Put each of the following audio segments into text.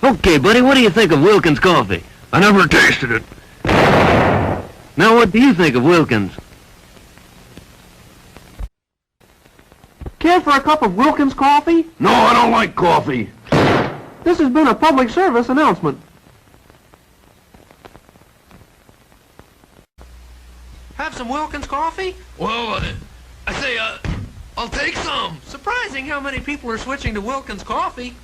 Okay, buddy, what do you think of Wilkins coffee? I never tasted it. Now, what do you think of Wilkins? Care for a cup of Wilkins coffee? No, I don't like coffee. This has been a public service announcement. Have some Wilkins coffee? Well, I say, I'll take some. Surprising how many people are switching to Wilkins coffee.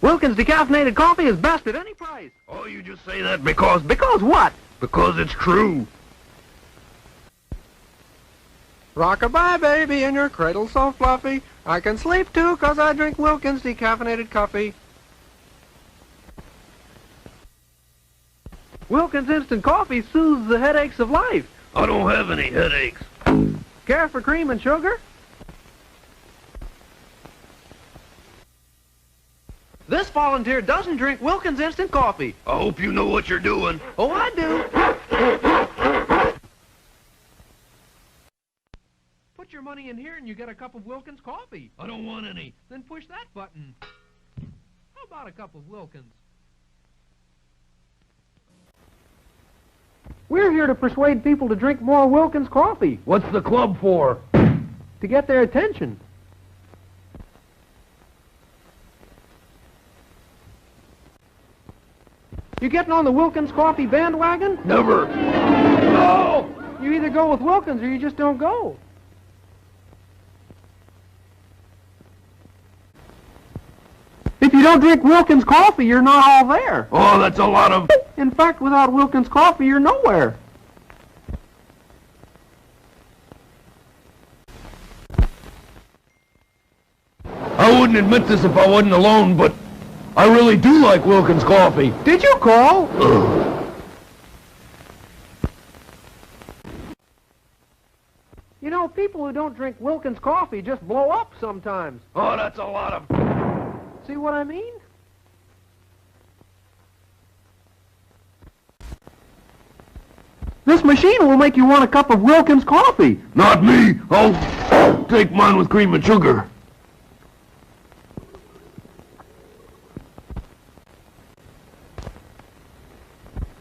Wilkins decaffeinated coffee is best at any price. Oh, you just say that because What? Because it's true. Rock-a-bye, baby, in your cradle so fluffy. I can sleep too, 'cause I drink Wilkins decaffeinated coffee. Wilkins instant coffee soothes the headaches of life. I don't have any headaches. Care for cream and sugar? This volunteer doesn't drink Wilkins instant coffee. I hope you know what you're doing. Oh, I do. Put your money in here and you get a cup of Wilkins coffee. I don't want any. Then push that button. How about a cup of Wilkins? We're here to persuade people to drink more Wilkins coffee, What's the club for? to get their attention. You getting on the Wilkins coffee bandwagon? Never. No! You either go with Wilkins or you just don't go. If you don't drink Wilkins coffee, you're not all there. Oh, that's a lot of... In fact, without Wilkins coffee, you're nowhere. I wouldn't admit this if I wasn't alone, but I really do like Wilkins coffee. Did you call? You know, people who don't drink Wilkins coffee just blow up sometimes. Oh, that's a lot of... See what I mean? This machine will make you want a cup of Wilkins coffee. Not me. I'll take mine with cream and sugar.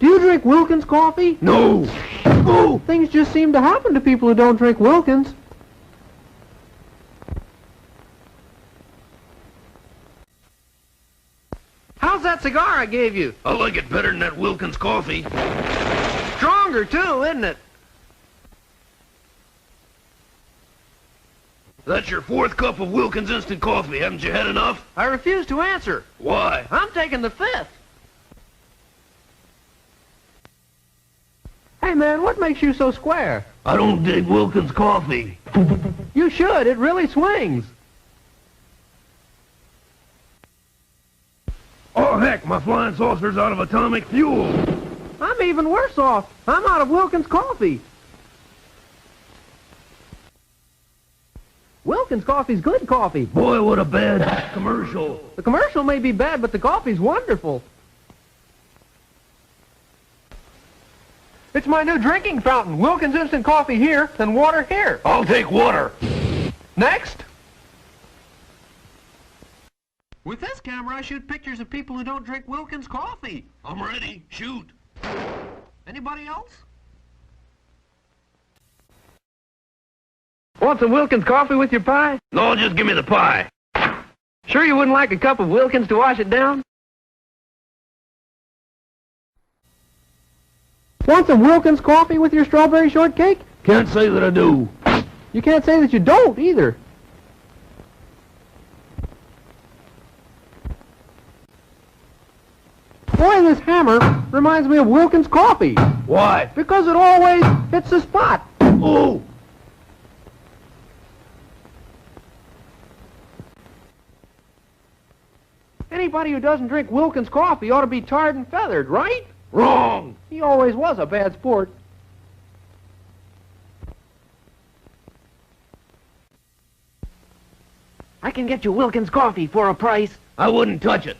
Do you drink Wilkins coffee? No. Oh. Things just seem to happen to people who don't drink Wilkins. How's that cigar I gave you? I like it better than that Wilkins coffee. Stronger, too, isn't it? That's your fourth cup of Wilkins instant coffee. Haven't you had enough? I refuse to answer. Why? I'm taking the fifth. Hey, man, what makes you so square? I don't dig Wilkins coffee. You should. It really swings. Oh, heck, my flying saucer's out of atomic fuel. I'm even worse off. I'm out of Wilkins coffee. Wilkins coffee's good coffee. Boy, what a bad commercial. The commercial may be bad, but the coffee's wonderful. It's my new drinking fountain. Wilkins instant coffee here, then water here. I'll take water. Next. With this camera, I shoot pictures of people who don't drink Wilkins coffee. I'm ready. Shoot. Anybody else? Want some Wilkins coffee with your pie? No, just give me the pie. Sure you wouldn't like a cup of Wilkins to wash it down? Want some Wilkins coffee with your strawberry shortcake? Can't say that I do. You can't say that you don't, either. Boy, this hammer reminds me of Wilkins coffee. Why? Because it always hits the spot. Oh! Anybody who doesn't drink Wilkins coffee ought to be tarred and feathered, right? Wrong! He always was a bad sport. I can get you Wilkins coffee for a price. I wouldn't touch it.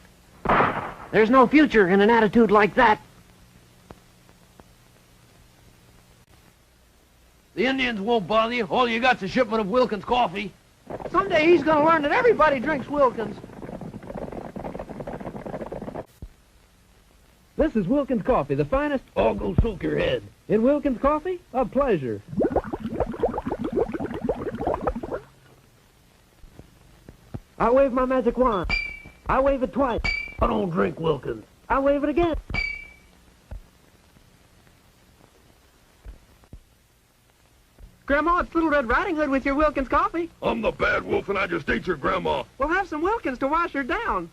There's no future in an attitude like that. The Indians won't bother you. All you got's a shipment of Wilkins coffee. Someday he's gonna learn that everybody drinks Wilkins. This is Wilkins coffee, the finest. I'll go soak your head. In Wilkins coffee, a pleasure. I wave my magic wand. I wave it twice. I don't drink Wilkins. I wave it again. Grandma, it's Little Red Riding Hood with your Wilkins coffee. I'm the bad wolf and I just ate your grandma. We'll have some Wilkins to wash her down.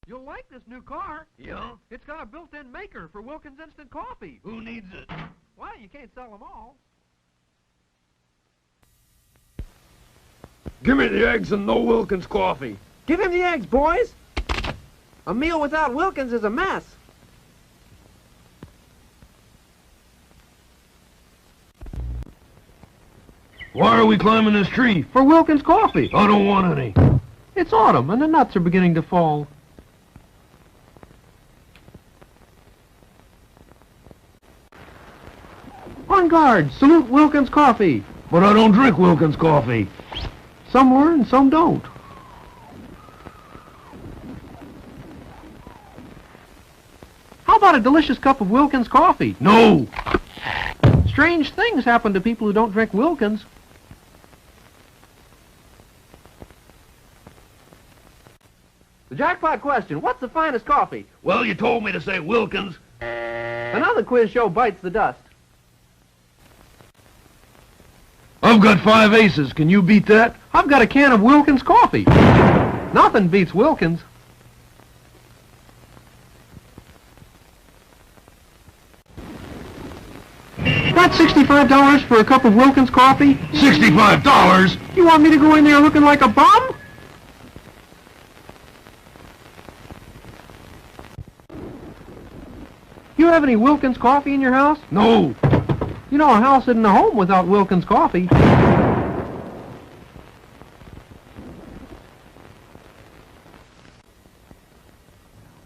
You'll like this new car. Yeah? It's got a built-in maker for Wilkins instant coffee. Who needs it? Well, you can't sell them all. Give me the eggs and no Wilkins coffee. Give him the eggs, boys. A meal without Wilkins is a mess. Why are we climbing this tree? For Wilkins coffee. I don't want any. It's autumn and the nuts are beginning to fall. On guard, salute Wilkins coffee. But I don't drink Wilkins coffee. Some learn, some don't. How about a delicious cup of Wilkins coffee? No! Strange things happen to people who don't drink Wilkins. The jackpot question, what's the finest coffee? Well, you told me to say Wilkins. Another quiz show bites the dust. I've got 5 aces. Can you beat that? I've got a can of Wilkins coffee. Nothing beats Wilkins. Got $65 for a cup of Wilkins coffee? $65? You want me to go in there looking like a bum? You have any Wilkins coffee in your house? No. You know, a house isn't a home without Wilkins coffee.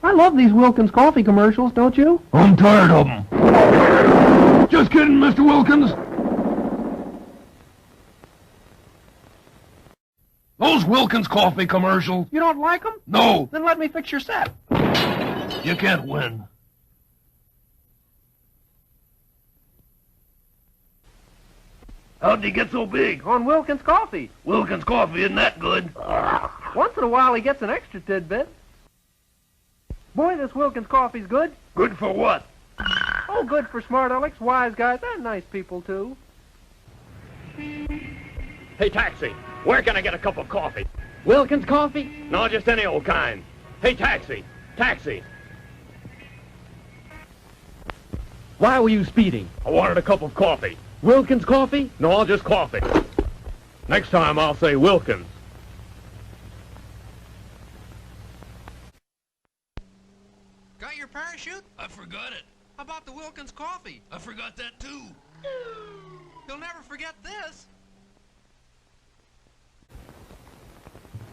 I love these Wilkins coffee commercials, don't you? I'm tired of them. Just kidding, Mr. Wilkins. Those Wilkins coffee commercials. You don't like them? No. Then let me fix your set. You can't win. How'd he get so big? On Wilkins coffee. Wilkins coffee isn't that good. Once in a while he gets an extra tidbit. Boy, this Wilkins coffee's good. Good for what? Oh, good for smart Alecks, wise guys, and nice people, too. Hey, taxi, where can I get a cup of coffee? Wilkins coffee? No, just any old kind. Hey, taxi, taxi. Why were you speeding? I wanted a cup of coffee. Wilkins coffee? No, just coffee. Next time I'll say Wilkins. Got your parachute? I forgot it. How about the Wilkins coffee? I forgot that too. You'll never forget this.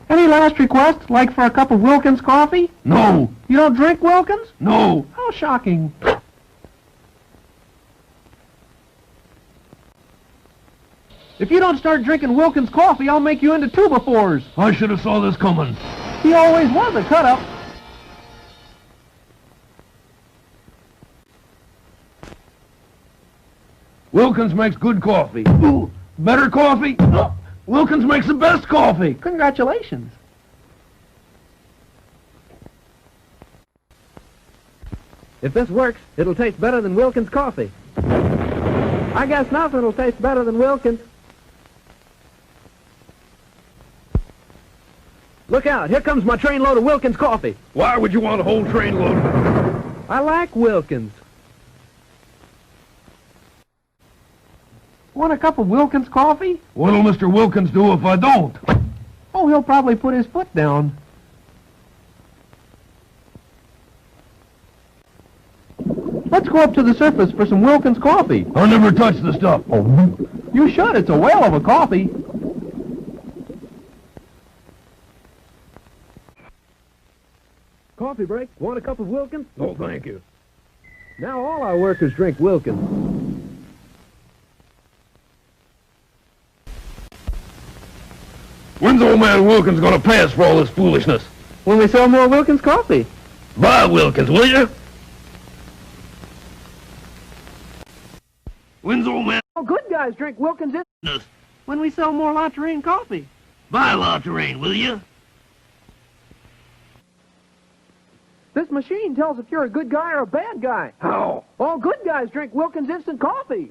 Any last request, like for a cup of Wilkins coffee? No. You don't drink Wilkins? No. How shocking. If you don't start drinking Wilkins coffee, I'll make you into 2x4s. I should have saw this coming. He always was a cut-up. Wilkins makes good coffee. Ooh, better coffee? Wilkins makes the best coffee. Congratulations. If this works, it'll taste better than Wilkins coffee. I guess nothing will taste better than Wilkins. Look out, here comes my trainload of Wilkins coffee. Why would you want a whole trainload? I like Wilkins. Want a cup of Wilkins coffee? What'll Mr. Wilkins do if I don't? Oh, he'll probably put his foot down. Let's go up to the surface for some Wilkins coffee. I never touched the stuff. You should. It's a whale of a coffee. Coffee break. Want a cup of Wilkins? No, thank you. Now all our workers drink Wilkins. When's old man Wilkins gonna pay us for all this foolishness? When we sell more Wilkins coffee. Buy Wilkins, will you? When's old man All good guys drink Wilkins Wilkins? when we sell more La Terrain coffee. Buy La Terrain, will you? This machine tells if you're a good guy or a bad guy. How? All good guys drink Wilkins instant coffee.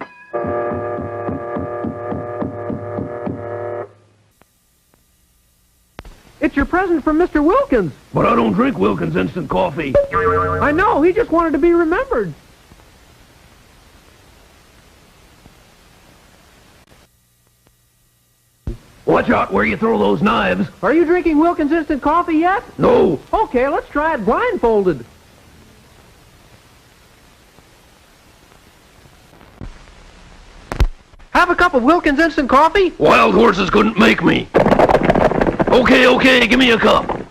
It's your present from Mr. Wilkins. But I don't drink Wilkins instant coffee. I know, he just wanted to be remembered. Watch out where you throw those knives. Are you drinking Wilkins instant coffee yet? No. Okay, let's try it blindfolded. Have a cup of Wilkins instant coffee? Wild horses couldn't make me. Okay, give me a cup.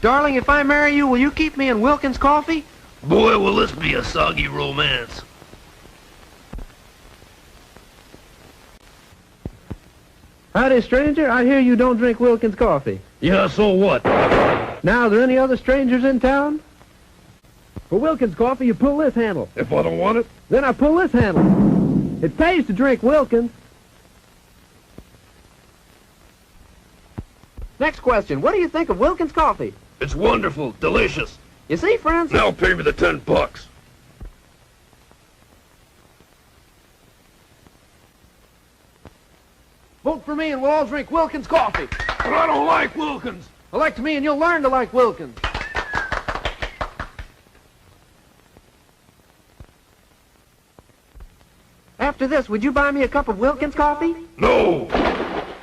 Darling, if I marry you, will you keep me in Wilkins coffee? Boy, will this be a soggy romance. Howdy, stranger. I hear you don't drink Wilkins coffee. Yeah, so what? Now, are there any other strangers in town? For Wilkins coffee, you pull this handle. If I don't want it? Then I pull this handle. It pays to drink Wilkins. Next question. What do you think of Wilkins coffee? It's wonderful, delicious. You see, friends? Now pay me the $10. Vote for me and we'll all drink Wilkins coffee. But I don't like Wilkins. Elect me and you'll learn to like Wilkins. After this, would you buy me a cup of Wilkins coffee? No.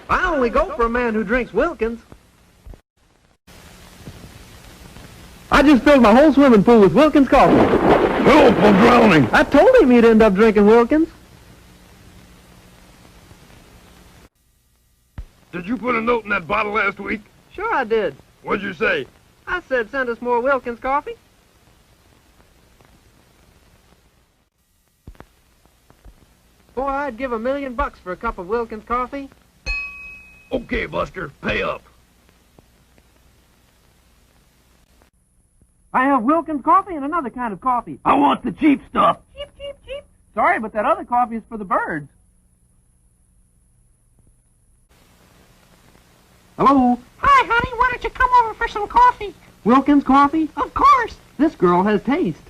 I only go for a man who drinks Wilkins. I just filled my whole swimming pool with Wilkins coffee. Help, I'm drowning. I told him he'd end up drinking Wilkins. Did you put a note in that bottle last week? Sure I did. What'd you say? I said send us more Wilkins coffee. Boy, I'd give $1 million for a cup of Wilkins coffee. Okay, Buster, pay up. I have Wilkins coffee and another kind of coffee. I want the cheap stuff. Cheap, cheap, cheap. Sorry, but that other coffee is for the birds. Hello? Hi, honey. Why don't you come over for some coffee? Wilkins coffee? Of course. This girl has taste.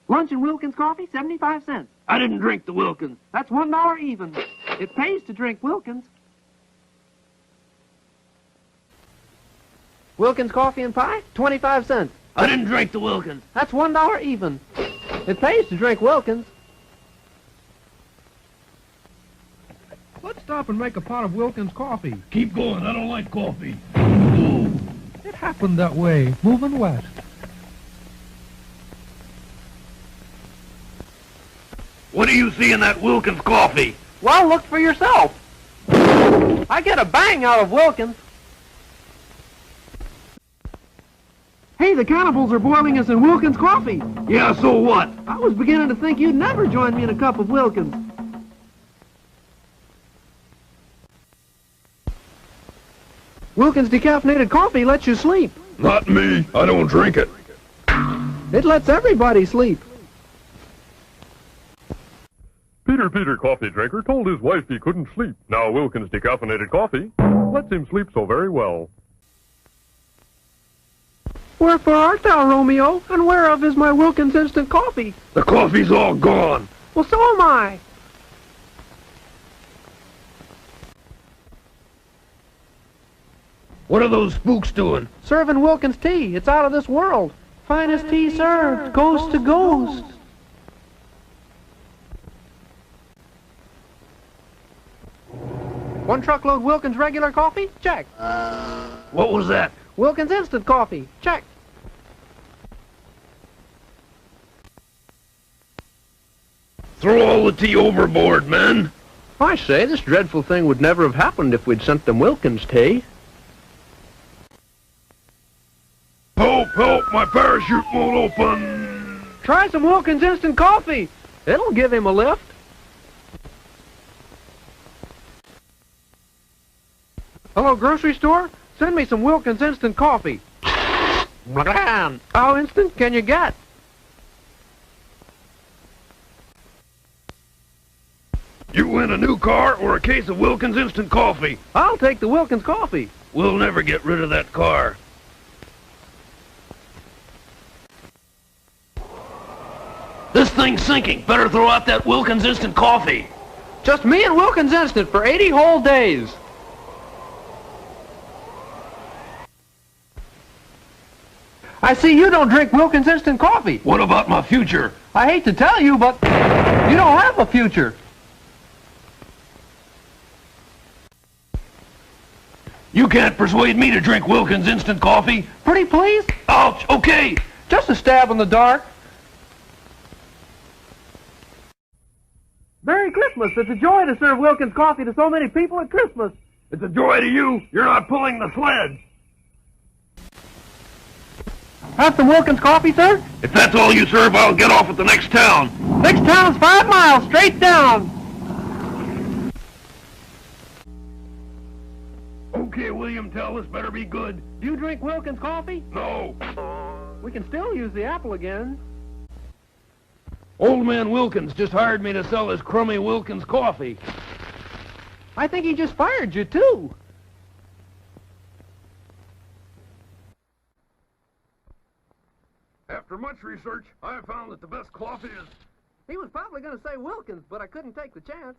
Lunch and Wilkins coffee, 75 cents. I didn't drink the Wilkins. That's $1 even. It pays to drink Wilkins. Wilkins coffee and pie, 25 cents. I didn't drink the Wilkins. That's $1 even. It pays to drink Wilkins. Let's stop and make a pot of Wilkins coffee. Keep going, I don't like coffee. It happened that way, moving west. What do you see in that Wilkins coffee? Well, look for yourself. I get a bang out of Wilkins. Hey, the cannibals are boiling us in Wilkins coffee. Yeah, so what? I was beginning to think you'd never join me in a cup of Wilkins. Wilkins decaffeinated coffee lets you sleep. Not me. I don't drink it. It lets everybody sleep. Peter, coffee drinker, told his wife he couldn't sleep. Now Wilkins decaffeinated coffee lets him sleep so very well. Wherefore art thou, Romeo, and whereof is my Wilkins instant coffee? The coffee's all gone. Well, so am I. What are those spooks doing? Serving Wilkins tea. It's out of this world. Finest tea served, ghost to ghost. One truckload Wilkins regular coffee? Check. What was that? Wilkins instant coffee? Check. Throw all the tea overboard, men. I say, this dreadful thing would never have happened if we'd sent them Wilkins tea. Help, my parachute won't open. Try some Wilkins instant coffee. It'll give him a lift. Hello, grocery store? Send me some Wilkins instant coffee. How instant can you get? You win a new car or a case of Wilkins instant coffee. I'll take the Wilkins coffee. We'll never get rid of that car. This thing's sinking. Better throw out that Wilkins instant coffee. Just me and Wilkins instant for 80 whole days. I see you don't drink Wilkins instant coffee. What about my future? I hate to tell you, but you don't have a future. You can't persuade me to drink Wilkins instant coffee. Pretty please? Ouch, okay. Just a stab in the dark. Merry Christmas. It's a joy to serve Wilkins coffee to so many people at Christmas. It's a joy to you. You're not pulling the sled. Have some Wilkins coffee, sir? If that's all you serve, I'll get off at the next town. Next town's 5 miles, straight down. Okay, William, tell us better be good. Do you drink Wilkins coffee? No. We can still use the apple again. Old man Wilkins just hired me to sell his crummy Wilkins coffee. I think he just fired you, too. After much research, I have found that the best coffee is... He was probably going to say Wilkins, but I couldn't take the chance.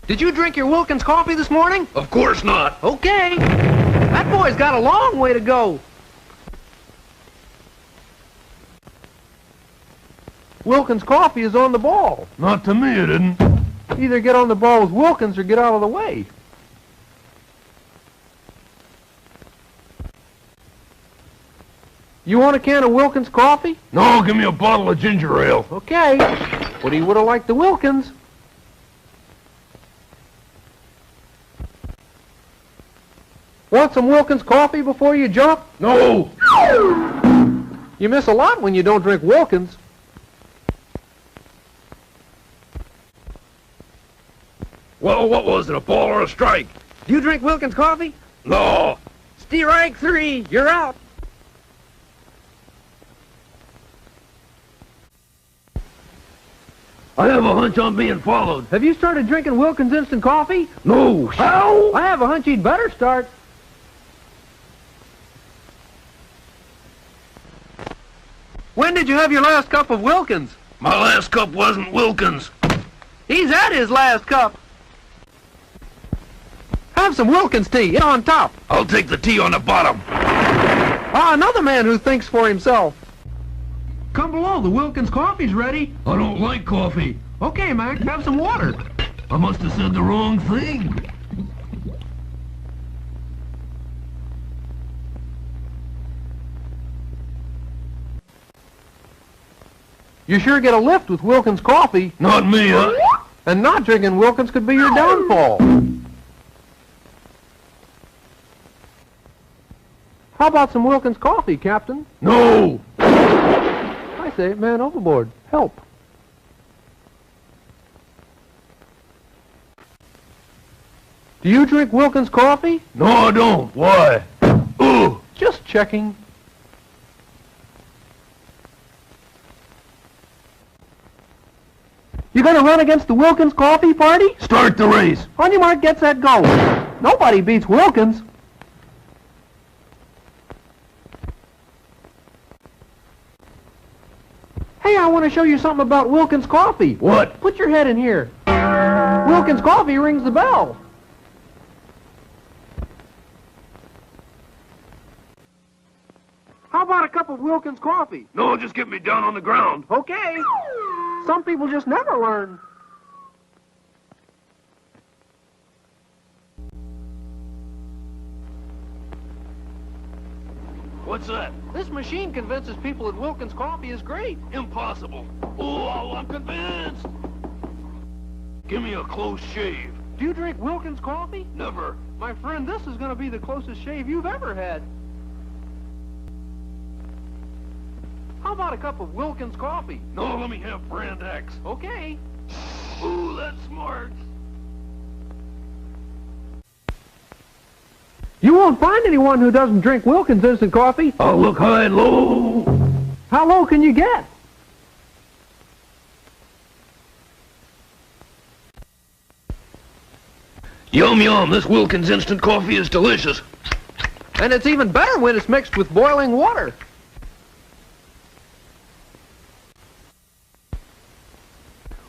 Did you drink your Wilkins coffee this morning? Of course not. Okay. That boy's got a long way to go. Wilkins coffee is on the ball. Not to me, it isn't. Either get on the ball with Wilkins or get out of the way. You want a can of Wilkins coffee? No, give me a bottle of ginger ale. Okay. But he would have liked the Wilkins. Want some Wilkins coffee before you jump? No. You miss a lot when you don't drink Wilkins. Well, what was it, a ball or a strike? Do you drink Wilkins coffee? No. Strike 3, you're out. I have a hunch I'm being followed. Have you started drinking Wilkins instant coffee? No. How? I have a hunch he'd better start. When did you have your last cup of Wilkins? My last cup wasn't Wilkins. He's had his last cup. Have some Wilkins tea, in on top. I'll take the tea on the bottom. Ah, another man who thinks for himself. Come below, the Wilkins coffee's ready. I don't like coffee. Okay, Mac, have some water. I must have said the wrong thing. You sure get a lift with Wilkins coffee. Not me, huh? And not drinking Wilkins could be your downfall. How about some Wilkins coffee, Captain? No. I say, man overboard. Help. Do you drink Wilkins coffee? No, I don't. Why? Ooh. Just checking. You gonna run against the Wilkins coffee party? Start the race. On your mark, get set, go. Nobody beats Wilkins. Hey, I want to show you something about Wilkins coffee. What? Put your head in here. Wilkins coffee rings the bell. How about a cup of Wilkins coffee? No, just get me down on the ground. Okay. Some people just never learn. What's that? This machine convinces people that Wilkins coffee is great. Impossible. Oh, I'm convinced. Give me a close shave. Do you drink Wilkins coffee? Never. My friend, this is going to be the closest shave you've ever had. How about a cup of Wilkins coffee? No, let me have brand X. Okay. Ooh, that's smart. You won't find anyone who doesn't drink Wilkins instant coffee. I'll look high and low. How low can you get? Yum, yum, this Wilkins instant coffee is delicious. And it's even better when it's mixed with boiling water.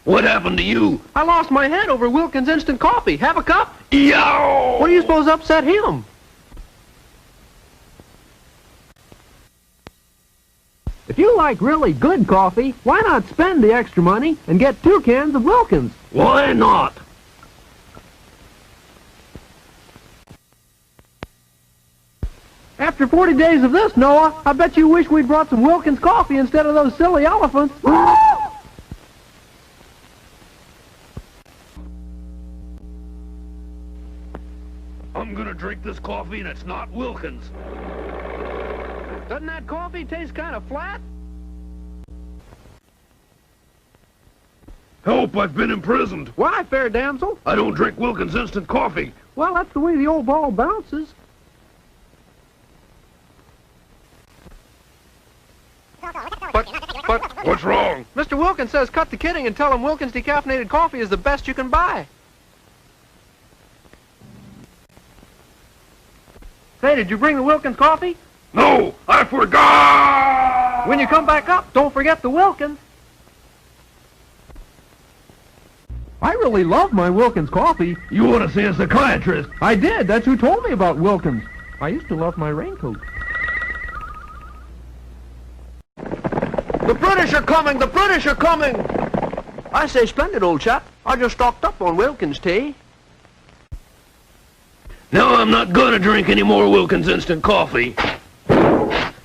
What happened to you? I lost my head over Wilkins instant coffee. Have a cup? Yow! What do you suppose upset him? If you like really good coffee, why not spend the extra money and get 2 cans of Wilkins? Why not? After 40 days of this, Noah, I bet you wish we'd brought some Wilkins coffee instead of those silly elephants. I'm gonna drink this coffee and it's not Wilkins. Doesn't that coffee taste kind of flat? Help, I've been imprisoned. Why, fair damsel? I don't drink Wilkins instant coffee. Well, that's the way the old ball bounces. But, What's wrong? Mr. Wilkins says cut the kidding and tell him Wilkins decaffeinated coffee is the best you can buy. Say, did you bring the Wilkins coffee? No, I forgot! When you come back up, don't forget the Wilkins. I really love my Wilkins coffee. You ought to see a psychiatrist. I did. That's who told me about Wilkins. I used to love my raincoat. The British are coming! The British are coming! I say, splendid, old chap. I just stocked up on Wilkins tea. No, I'm not gonna drink any more Wilkins instant coffee.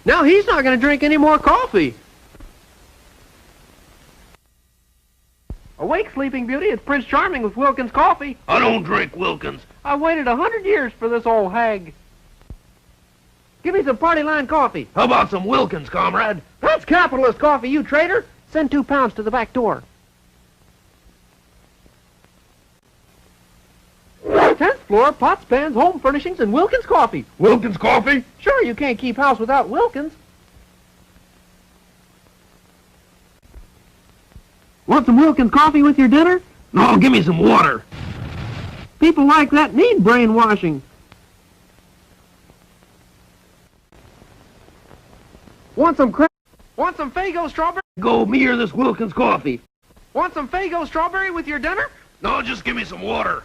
Now he's not going to drink any more coffee. Awake, Sleeping Beauty. It's Prince Charming with Wilkins coffee. I don't drink Wilkins. I waited 100 years for this old hag. Give me some Party Line coffee. How about some Wilkins, comrade? That's capitalist coffee, you traitor. Send 2 pounds to the back door. 10th floor, pots, pans, home furnishings, and Wilkins coffee. Wilkins coffee? Sure, you can't keep house without Wilkins. Want some Wilkins coffee with your dinner? No, give me some water. People like that need brainwashing. Want some Faygo strawberry? Go me or this Wilkins coffee. Want some Faygo strawberry with your dinner? No, just give me some water.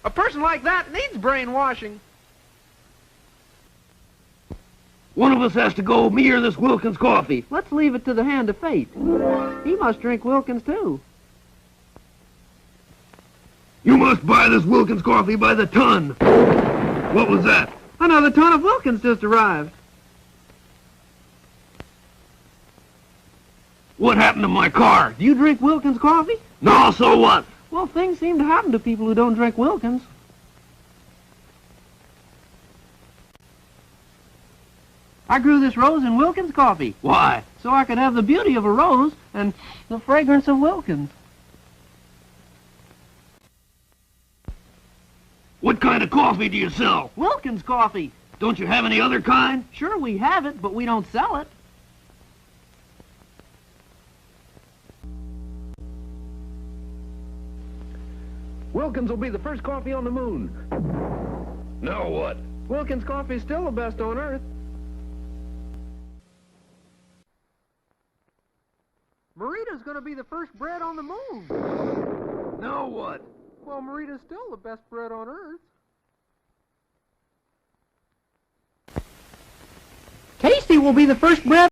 A person like that needs brainwashing. One of us has to go me or this Wilkins coffee. Let's leave it to the hand of fate. He must drink Wilkins, too. You must buy this Wilkins coffee by the ton. What was that? Another ton of Wilkins just arrived. What happened to my car? Do you drink Wilkins coffee? No, so what? Well, things seem to happen to people who don't drink Wilkins. I grew this rose in Wilkins coffee. Why? So I could have the beauty of a rose and the fragrance of Wilkins. What kind of coffee do you sell? Wilkins coffee. Don't you have any other kind? Sure, we have it, but we don't sell it. Wilkins will be the first coffee on the moon. Now what? Wilkins coffee is still the best on Earth. Marita's going to be the first bread on the moon. Now what? Well, Marita's still the best bread on Earth. Tasty will be the first bread